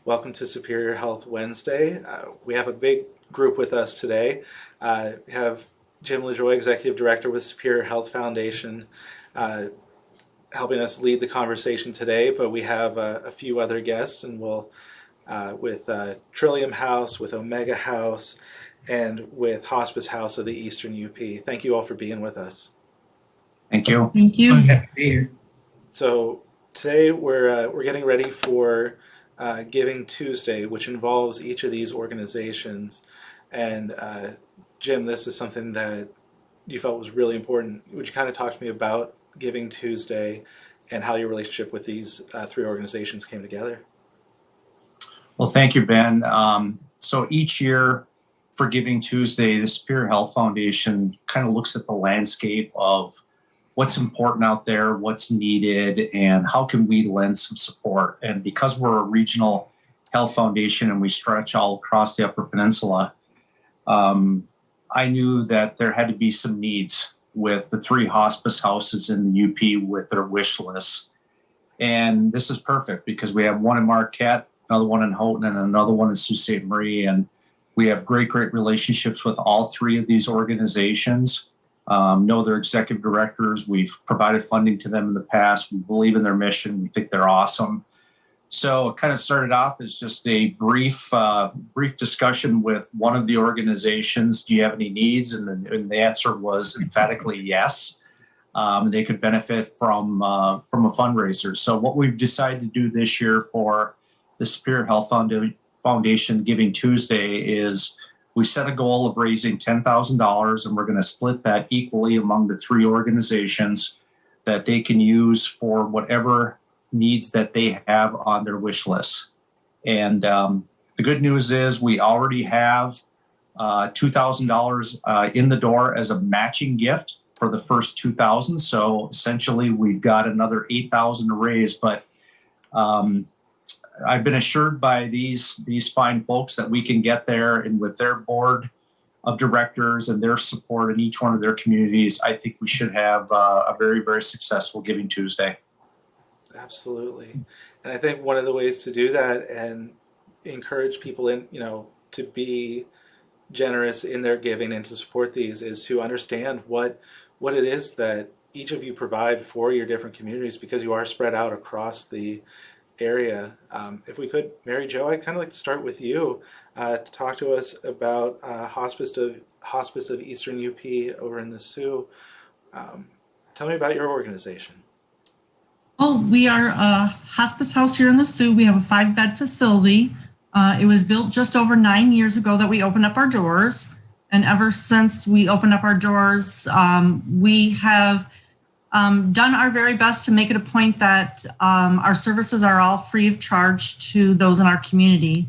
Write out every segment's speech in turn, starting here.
Welcome to Superior Health Wednesday. We have a big group with us today. We have Jim LaJoy, Executive Director with Superior Health Foundation, helping us lead the conversation today, but we have a few other guests, and we'll with Trillium House, with Omega House, and with Hospice House of the Eastern UP. Thank you all for being with us. Thank you. Thank you. Happy to be here. So today we're getting ready for Giving Tuesday, which involves each of these organizations. And Jim, this is something that you felt was really important. Would you kind of talk to me about Giving Tuesday and how your relationship with these three organizations came together? Well, thank you, Ben. So each year for Giving Tuesday, the Superior Health Foundation kind of looks at the landscape of what's important out there, what's needed, and how can we lend some support. And because we're a regional health foundation and we stretch all across the Upper Peninsula, I knew that there had to be some needs with the three hospice houses in the UP with their wish lists. And this is perfect because we have one in Marquette, another one in Houghton, and another one in Sault Ste. Marie. And we have great relationships with all three of these organizations. Know their executive directors. We've provided funding to them in the past. We believe in their mission. We think they're awesome. So it kind of started off as just a brief discussion with one of the organizations. Do you have any needs? And the answer was emphatically yes. They could benefit from a fundraiser. So what we've decided to do this year for the Superior Health Foundation Giving Tuesday is we set a goal of raising $10,000, and we're going to split that equally among the three organizations that they can use for whatever needs that they have on their wish list. And the good news is we already have $2,000 in the door as a matching gift for the first 2,000. So essentially, we've got another 8,000 to raise. But I've been assured by these fine folks that we can get there, and with their board of directors and their support in each one of their communities, I think we should have a very, very successful Giving Tuesday. Absolutely. And I think one of the ways to do that and encourage people to be generous in their giving and to support these is to understand what it is that each of you provide for your different communities, because you are spread out across the area. If we could, Mary Jo, I'd kind of like to start with you to talk to us about Hospice of Eastern UP over in the Sioux. Tell me about your organization. Oh, we are a hospice house here in the Sioux. We have a 5-bed facility. It was built just over 9 years ago that we opened up our doors. And ever since we opened up our doors, we have done our very best to make it a point that our services are all free of charge to those in our community.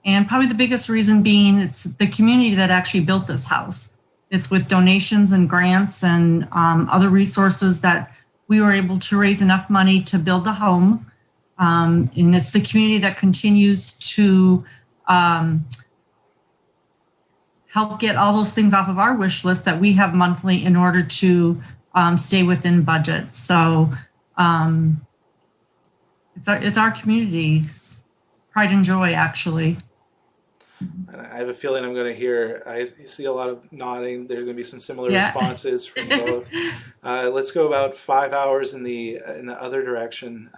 And probably the biggest reason being it's the community that actually built this house. It's with donations and grants and other resources that we were able to raise enough money to build the home. And it's the community that continues to help get all those things off of our wish list that we have monthly in order to stay within budget. So it's our community's pride and joy, actually. I have a feeling I see a lot of nodding. There's going to be some similar responses from both. Let's go about 5 hours in the other direction.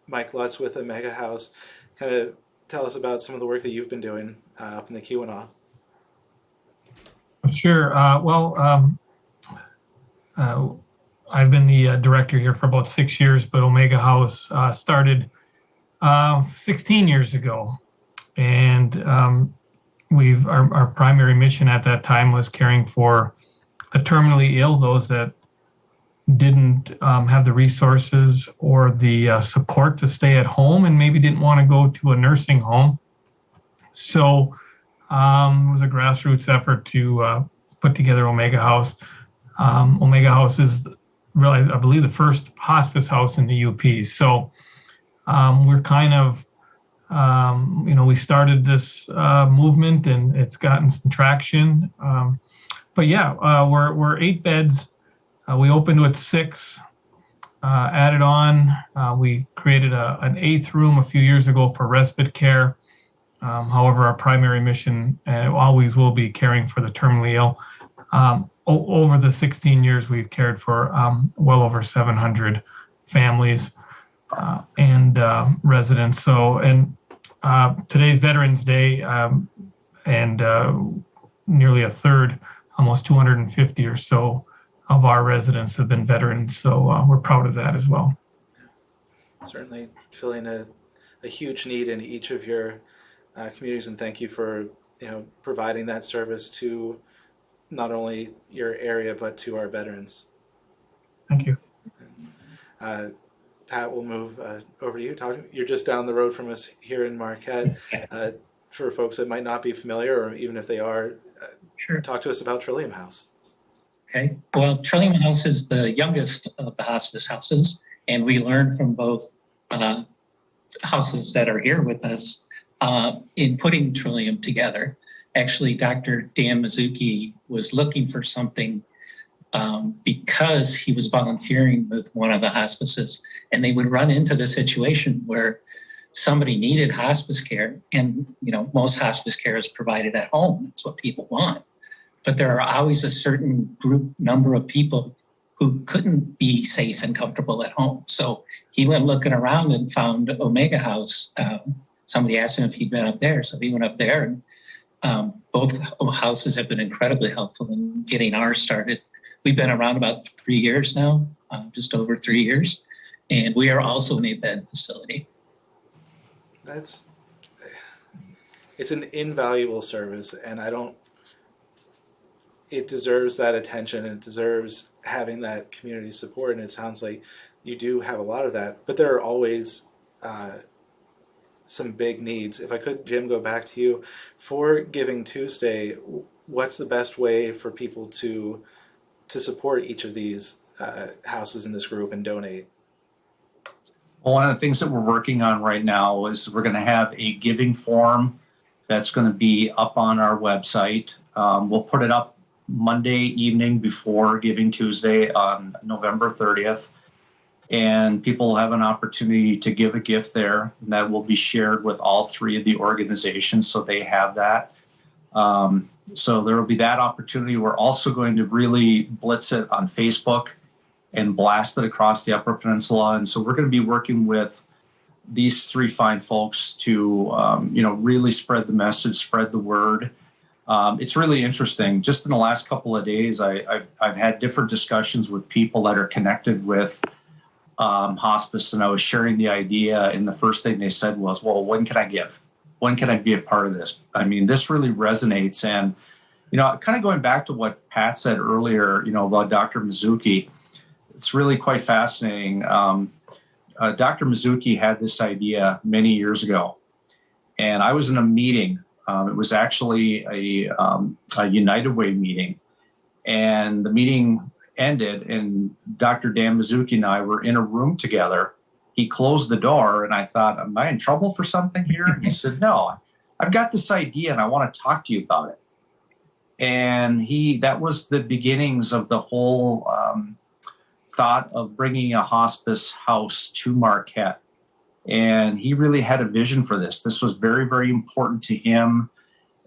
Mike Lutz with Omega House. Kind of tell us about some of the work that you've been doing up in the Keweenaw. Sure. I've been the director here for about 6 years, but Omega House started 16 years ago. And our primary mission at that time was caring for the terminally ill, those that didn't have the resources or the support to stay at home and maybe didn't want to go to a nursing home. So it was a grassroots effort to put together Omega House. Omega House is really, I believe, the first hospice house in the UP. So we're kind of we started this movement and it's gotten some traction. But yeah, we're 8 beds. We opened with 6. added on. We created an 8th room a few years ago for respite care. However, our primary mission always will be caring for the terminally ill. Over the 16 years, we've cared for well over 700 families and residents. So, and today's Veterans Day, and nearly a third, almost 250 or so, of our residents have been veterans. So we're proud of that as well. Certainly filling a huge need in each of your communities, and thank you for providing that service to not only your area but to our veterans. Thank you. Pat, we'll move over to you. You're just down the road from us here in Marquette. For folks that might not be familiar, or even if they are, Sure. talk to us about Trillium House. Okay. Well, Trillium House is the youngest of the hospice houses, and we learned from both houses that are here with us in putting Trillium together. Actually, Dr. Dan Mizuki was looking for something because he was volunteering with one of the hospices, and they would run into the situation where somebody needed hospice care, and most hospice care is provided at home. That's what people want. But there are always a certain number of people who couldn't be safe and comfortable at home. So he went looking around and found Omega House. Somebody asked him if he'd been up there, so he went up there. And both houses have been incredibly helpful in getting ours started. We've been around about 3 years now, just over 3 years, and we are also an 8-bed facility. It's an invaluable service, and it deserves that attention, and it deserves having that community support, and it sounds like you do have a lot of that, but there are always some big needs. If I could, Jim, go back to you. For Giving Tuesday, what's the best way for people to support each of these houses in this group and donate? Well, one of the things that we're working on right now is we're going to have a giving form that's going to be up on our website. We'll put it up Monday evening before Giving Tuesday on November 30th. And people will have an opportunity to give a gift there, and that will be shared with all 3 of the organizations, so they have that. So there will be that opportunity. We're also going to really blitz it on Facebook and blast it across the Upper Peninsula. And so we're going to be working with these 3 fine folks to, really spread the message, spread the word. It's really interesting. Just in the last couple of days, I've had different discussions with people that are connected with hospice, and I was sharing the idea, and the first thing they said was, well, when can I give? When can I be a part of this? I mean, this really resonates. And, kind of going back to what Pat said earlier, about Dr. Mizuki, it's really quite fascinating. Dr. Mizuki had this idea many years ago, and I was in a meeting. It was actually a United Way meeting, and the meeting ended, and Dr. Dan Mizuki and I were in a room together. He closed the door, and I thought, am I in trouble for something here? And he said, no, I've got this idea, and I want to talk to you about it. And that was the beginnings of the whole thought of bringing a hospice house to Marquette. And he really had a vision for this. This was very, very important to him.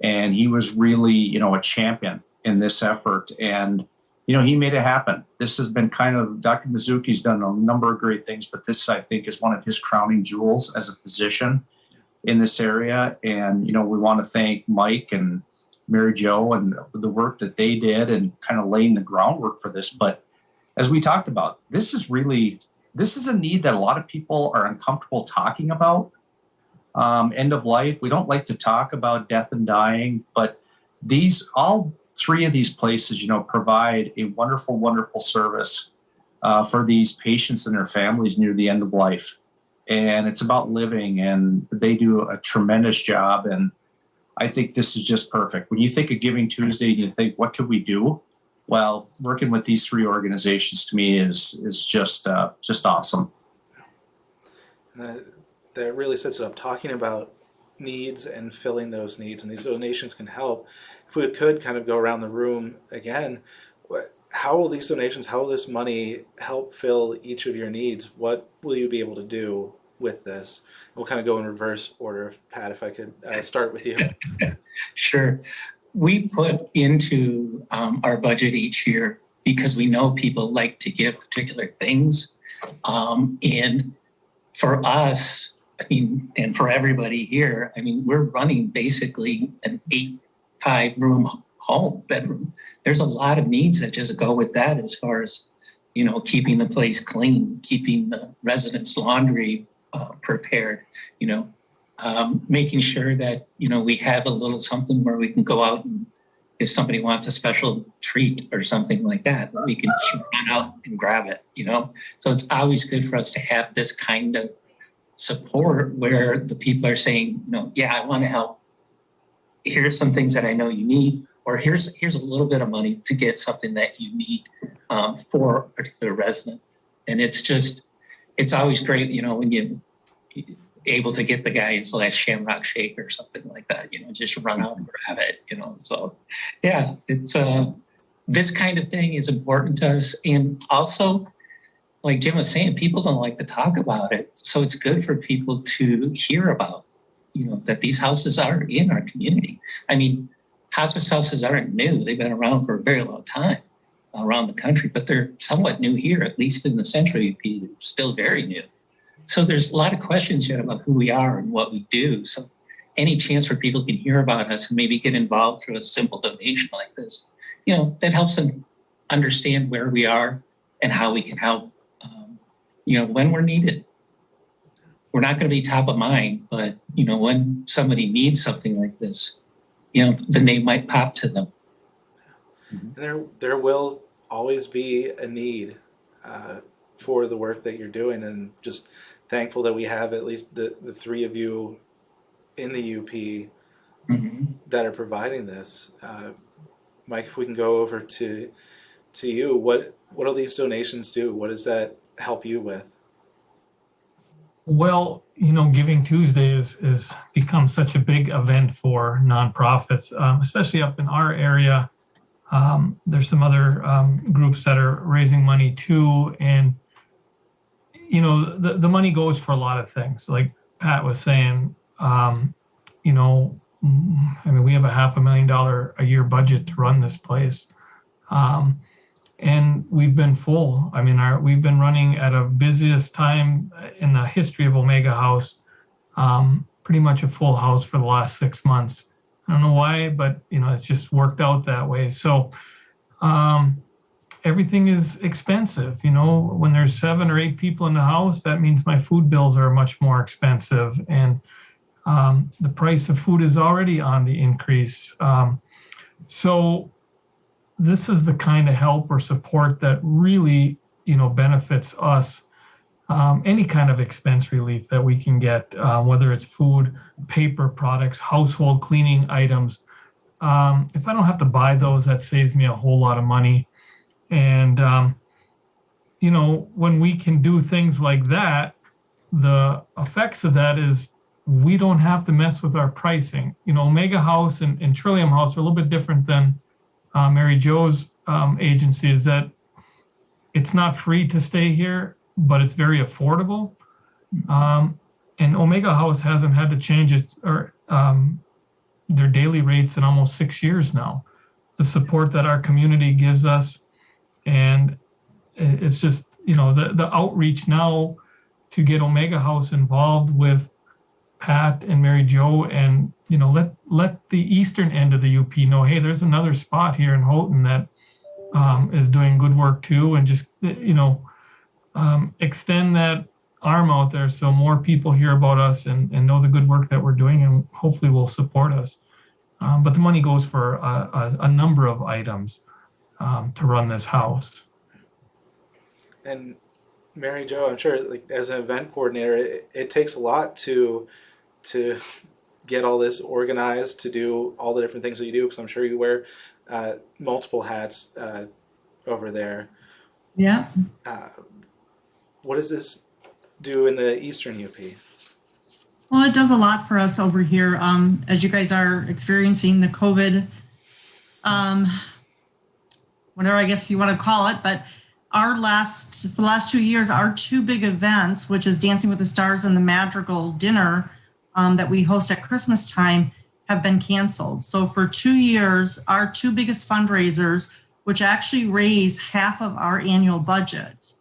And he was really, a champion in this effort. And, he made it happen. This has been Dr. Mizuki's done a number of great things, but this, I think, is one of his crowning jewels as a physician in this area. And, we want to thank Mike and Mary Jo and the work that they did and kind of laying the groundwork for this. But as we talked about, this is a need that a lot of people are uncomfortable talking about. End of life. We don't like to talk about death and dying, but all 3 of these places, provide a wonderful, wonderful service for these patients and their families near the end of life. And it's about living, and they do a tremendous job. And I think this is just perfect. When you think of Giving Tuesday and you think, what could we do? Well, working with these 3 organizations to me is just awesome. That really sets it up, talking about needs and filling those needs, and these donations can help. If we could kind of go around the room again, how will these donations, how will this money help fill each of your needs? What will you be able to do with this? We'll kind of go in reverse order. Pat, if I could start with you. Sure. We put into our budget each year because we know people like to give particular things. And for us, I mean, and for everybody here, I mean, we're running basically an 5-room home, bedroom. There's a lot of needs that just go with that as far as, you know, keeping the place clean, keeping the residents' laundry prepared, you know, making sure that, you know, we have a little something where we can go out and if somebody wants a special treat or something like that, we can run out and grab it, you know? So it's always good for us to have this kind of support where the people are saying, you know, yeah, I want to help. Here's some things that I know you need, or here's a little bit of money to get something that you need for a particular resident. And it's always great, you know, when you're able to get the guy his last Shamrock Shake or something like that, you know, just run out and grab it, you know. So yeah, it's this kind of thing is important to us. And also, like Jim was saying, people don't like to talk about it. So it's good for people to hear about, you know, that these houses are in our community. I mean, hospice houses aren't new. They've been around for a very long time around the country, but they're somewhat new here, at least in the Central UP. They're still very new. So there's a lot of questions yet about who we are and what we do. So any chance where people can hear about us and maybe get involved through a simple donation like this, you know, that helps them understand where we are and how we can help, you know, when we're needed. We're not going to be top of mind, but, you know, when somebody needs something like this, you know, the name might pop to them. There will always be a need for the work that you're doing, and just thankful that we have at least the three of you in the UP that are providing this. Mike, if we can go over to you, what do these donations do? What does that help you with? Well, you know, Giving Tuesday is become such a big event for nonprofits, especially up in our area. There's some other groups that are raising money too, and you know, the money goes for a lot of things. Like Pat was saying, you know, I mean, we have a $500,000 a year budget to run this place. And we've been full. I mean, we've been running at a busiest time in the history of Omega House, pretty much a full house for the last 6 months. I don't know why, but you know, it's just worked out that way. So everything is expensive. You know, when there's 7 or 8 people in the house, that means my food bills are much more expensive, and the price of food is already on the increase. So this is the kind of help or support that really, you know, benefits us. Any kind of expense relief that we can get, whether it's food, paper products, household cleaning items. If I don't have to buy those, that saves me a whole lot of money. And, you know, when we can do things like that, the effects of that is we don't have to mess with our pricing. You know, Omega House and Trillium House are a little bit different than Mary Jo's agency, is that it's not free to stay here, but it's very affordable. And Omega House hasn't had to change their daily rates in almost 6 years now. The support that our community gives us, and it's just, you know, the outreach now to get Omega House involved with Pat and Mary Jo, and you know, let the eastern end of the UP know, hey, there's another spot here in Houghton that is doing good work too, and just, you know, extend that arm out there so more people hear about us and know the good work that we're doing, and hopefully will support us. But the money goes for a number of items to run this house. And Mary Jo, I'm sure, like as an event coordinator, it takes a lot to get all this organized, to do all the different things that you do, because I'm sure you wear multiple hats over there. Yeah. What does this do in the Eastern UP? Well, it does a lot for us over here. As you guys are experiencing the COVID whatever I guess you want to call it. But for the last 2 years, our two big events, which is Dancing with the Stars and the Madrigal Dinner that we host at Christmas time, have been canceled. So for 2 years, our two biggest fundraisers, which actually raise half of our annual budget,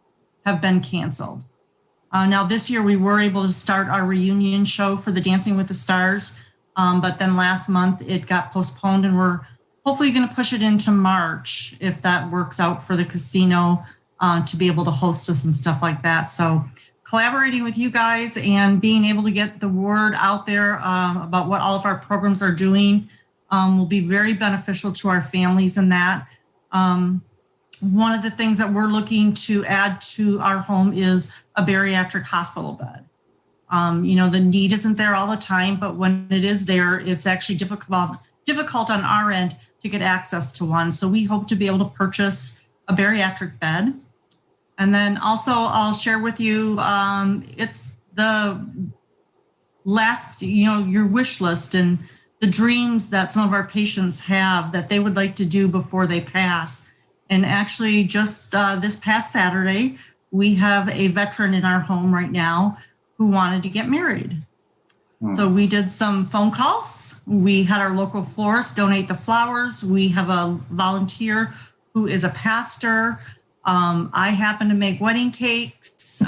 have been canceled. Now this year we were able to start our reunion show for the Dancing with the Stars, but then last month it got postponed, and we're hopefully going to push it into March if that works out for the casino to be able to host us and stuff like that. So collaborating with you guys and being able to get the word out there about what all of our programs are doing will be very beneficial to our families in that. One of the things that we're looking to add to our home is a bariatric hospital bed. The need isn't there all the time, but when it is there, it's actually difficult on our end to get access to one. So we hope to be able to purchase a bariatric bed. And then also I'll share with you, it's the last, your wish list and the dreams that some of our patients have that they would like to do before they pass. And actually just this past Saturday, we have a veteran in our home right now who wanted to get married. So we did some phone calls. We had our local florist donate the flowers. We have a volunteer who is a pastor. I happen to make wedding cakes.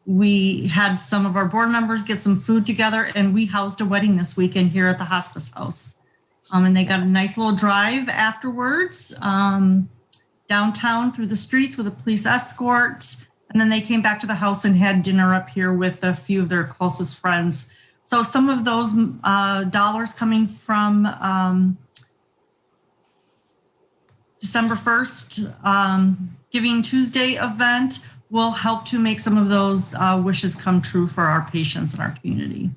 We had some of our board members get some food together, and we housed a wedding this weekend here at the Hospice House. And they got a nice little drive afterwards, downtown through the streets with a police escort. And then they came back to the house and had dinner up here with a few of their closest friends. So some of those dollars coming from December 1st, Giving Tuesday event will help to make some of those wishes come true for our patients in our community.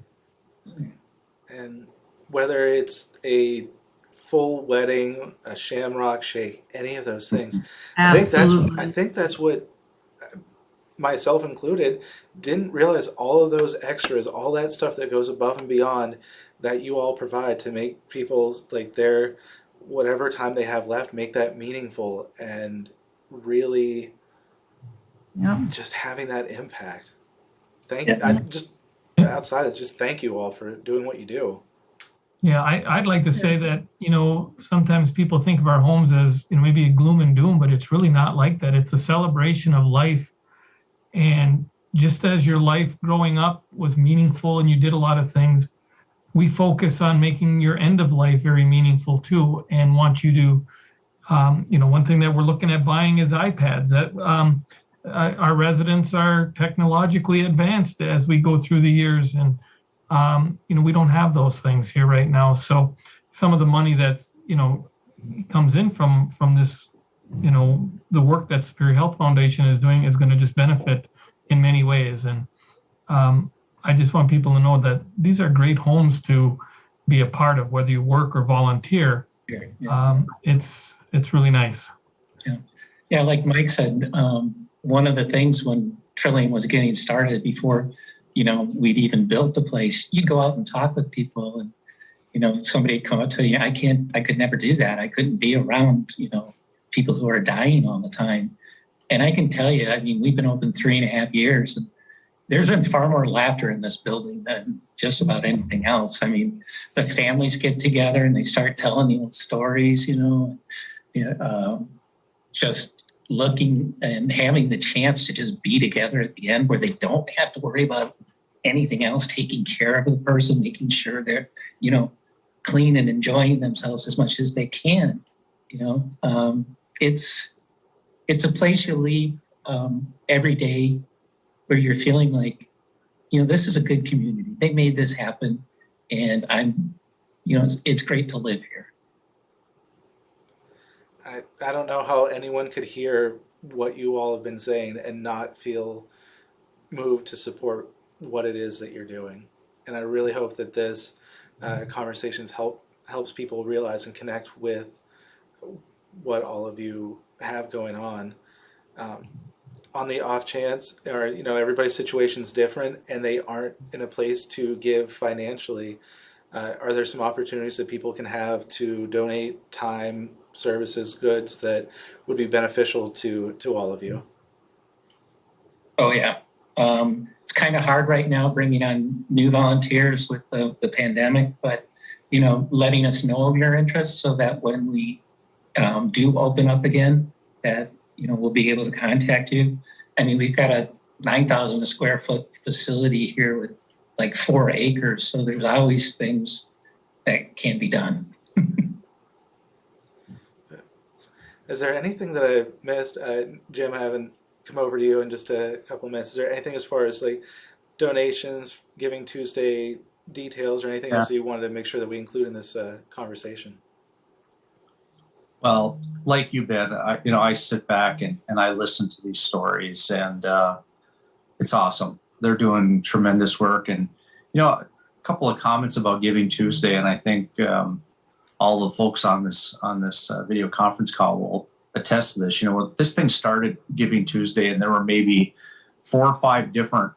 And whether it's a full wedding, a shamrock shake, any of those things, Absolutely. I think that's what, myself included, didn't realize all of those extras, all that stuff that goes above and beyond that you all provide to make people's, like, their whatever time they have left, make that meaningful and really just having that impact. Thank you all for doing what you do. Yeah, I'd like to say that, sometimes people think of our homes as, maybe a gloom and doom, but it's really not like that. It's a celebration of life. And just as your life growing up was meaningful and you did a lot of things, we focus on making your end of life very meaningful too, and want you to, one thing that we're looking at buying is iPads. That our residents are technologically advanced as we go through the years, and we don't have those things here right now. So some of the money that's comes in from this, the work that Superior Health Foundation is doing is going to just benefit in many ways. And I just want people to know that these are great homes to be a part of, whether you work or volunteer. It's really nice. Yeah, like Mike said, one of the things when Trillium was getting started, before we'd even built the place, you'd go out and talk with people, and somebody would come up to you, I could never do that. I couldn't be around people who are dying all the time. And I can tell you, we've been open 3.5 years, and there's been far more laughter in this building than just about anything else. The families get together and they start telling the old stories, just looking and having the chance to just be together at the end, where they don't have to worry about anything else, taking care of the person, making sure they're, clean and enjoying themselves as much as they can. It's a place you leave every day where you're feeling like, this is a good community. They made this happen, and it's great to live here. I don't know how anyone could hear what you all have been saying and not feel moved to support what it is that you're doing. And I really hope that this conversations helps people realize and connect with what all of you have going on. On the off chance, or everybody's situation is different and they aren't in a place to give financially, Are there some opportunities that people can have to donate time, services, goods that would be beneficial to all of you? Oh, yeah. It's kind of hard right now bringing on new volunteers with the pandemic, but, letting us know of your interest so that when we do open up again, that, we'll be able to contact you. I mean, we've got a 9,000 square foot facility here with like 4 acres. So there's always things that can be done. Is there anything that I've missed? Jim, I haven't come over to you in just a couple of minutes. Is there anything as far as like donations, Giving Tuesday details, or anything else that you wanted to make sure that we include in this conversation? Well, like you, Ben, I sit back and I listen to these stories, and it's awesome. They're doing tremendous work. And, a couple of comments about Giving Tuesday, and I think all the folks on this video conference call will attest to this. This thing started Giving Tuesday, and there were maybe 4 or 5 different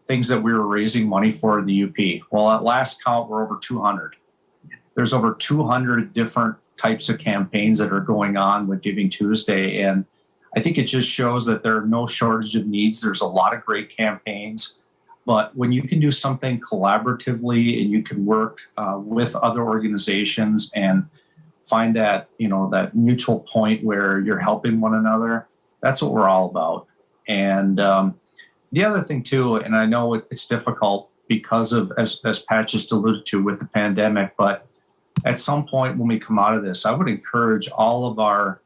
things that we were raising money for in the UP. Well, at last count, we're over 200. There's over 200 different types of campaigns that are going on with Giving Tuesday. And I think it just shows that there are no shortage of needs. There's a lot of great campaigns, but when you can do something collaboratively and you can work with other organizations and find that, that mutual point where you're helping one another, that's what we're all about. And the other thing too, and I know it's difficult because of, as Pat just alluded to, with the pandemic, but at some point when we come out of this, I would encourage all of our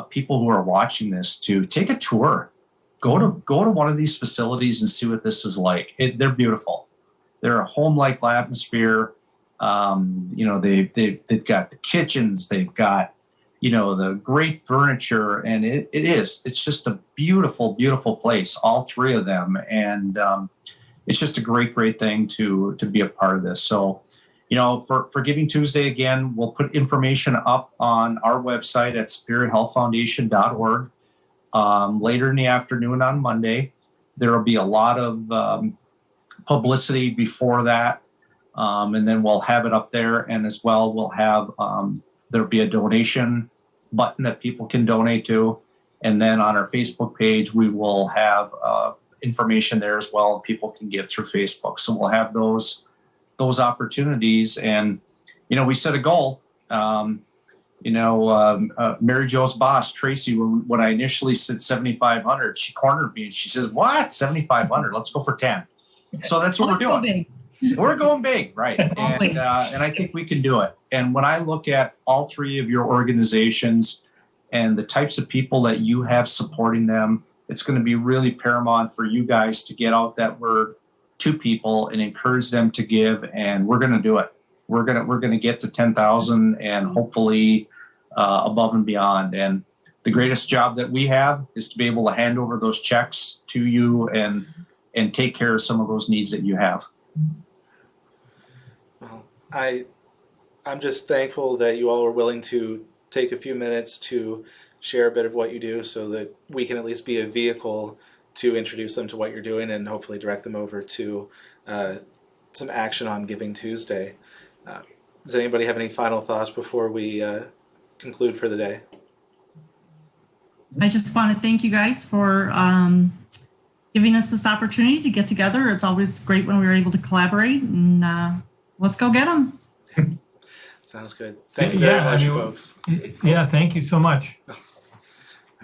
people who are watching this to take a tour. Go to one of these facilities and see what this is like. They're beautiful. They're a home-like atmosphere. They've got the kitchens. They've got the great furniture, and it's just a beautiful, beautiful place. All 3 of them, and it's just a great thing to be a part of this. So. For Giving Tuesday, again, we'll put information up on our website at spirithealthfoundation.org. Later in the afternoon on Monday, there will be a lot of publicity before that, and then we'll have it up there. And as well, we'll have there'll be a donation button that people can donate to. And then on our Facebook page, we will have information there as well. People can give through Facebook. So we'll have those opportunities. And, we set a goal. Mary Jo's boss, Tracy, when I initially said 7,500, she cornered me and she says, "What? 7,500? Let's go for 10." So that's what we're doing. We're going big, right? And I think we can do it. And when I look at all 3 of your organizations and the types of people that you have supporting them, it's going to be really paramount for you guys to get out that word to people and encourage them to give, and we're going to do it. We're going to get to 10,000 and hopefully above and beyond. And the greatest job that we have is to be able to hand over those checks to you and take care of some of those needs that you have. Well, I'm just thankful that you all are willing to take a few minutes to share a bit of what you do, so that we can at least be a vehicle to introduce them to what you're doing and hopefully direct them over to some action on Giving Tuesday. Does anybody have any final thoughts before we conclude for the day? I just want to thank you guys for giving us this opportunity to get together. It's always great when we're able to collaborate, and let's go get them. Sounds good. Thank you very much, folks. Yeah, thank you so much.